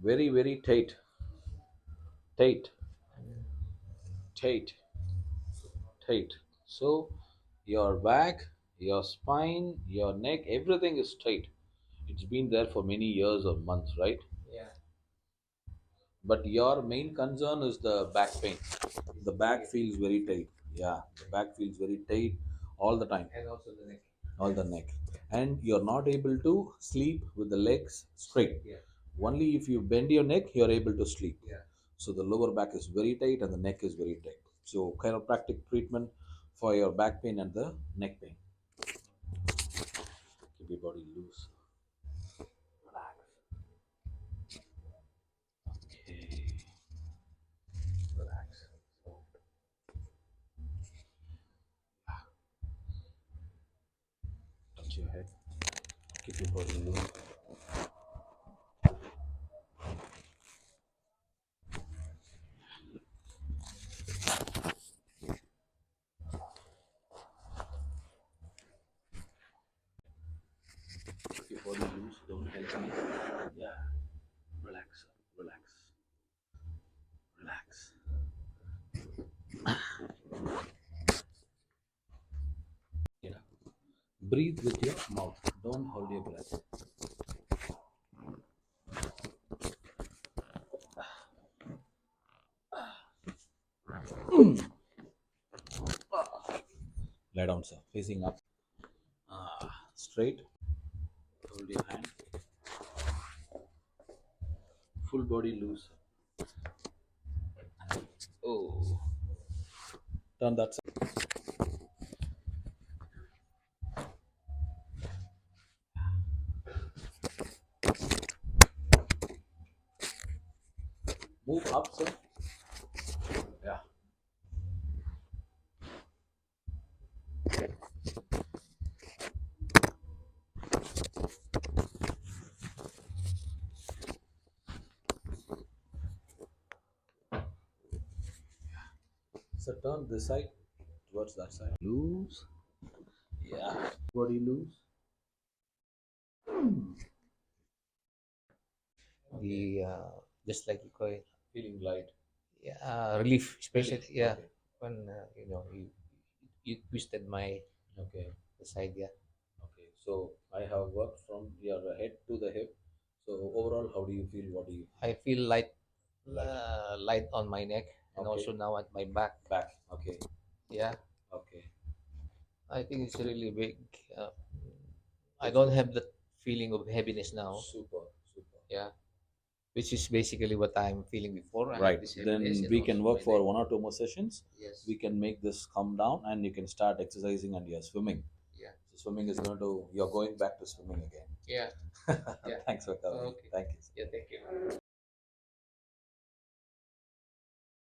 Very, very tight, tight, tight, tight. So your back, your spine, your neck, everything is tight. It's been there for many years or months, right? Yeah, But your main concern is the back pain. The back yeah, feels very tight. Yeah, the back feels very tight all the time, and also the neck. all the neck. And you're not able to sleep with the legs straight. Yeah, Only if you bend your neck, you're able to sleep. yeah. So the lower back is very tight and the neck is very tight. So chiropractic treatment for your back pain and the neck pain. Keep your body loose. Relax. Okay. Relax. Touch your head. Keep your body loose. Keep your body loose. Don't help me. Yeah. Relax. Relax. Relax. Yeah. Breathe with your mouth. Don't hold your breath. Lie down, sir. Facing up. Straight. Hold your hand. Full body loose. Oh. Turn that side. Move up, sir. Yeah. So turn this side towards that side. Loose. Yeah. Body loose. Okay. The just like you call it, Feeling light. yeah, relief, especially Relief. yeah, Okay. when you twisted my Okay. the side, yeah. Okay. So I have worked from your head to the hip. So overall, how do you feel? What do you I feel light, like? light on my neck, and Okay. also now at my back. Back. Okay. Yeah, Okay. I think it's really big. Uh, I That's don't good. have that feeling of heaviness now. Super. Super. Yeah, which is basically what I'm feeling before. I have Right. this heaviness Then and we can also work my neck. for one or two more sessions. Yes. We can make this come down and you can start exercising and you're swimming. Yeah. So swimming is going to, you're going back to swimming again. Yeah. Yeah. Thanks for coming. Okay. Thank you.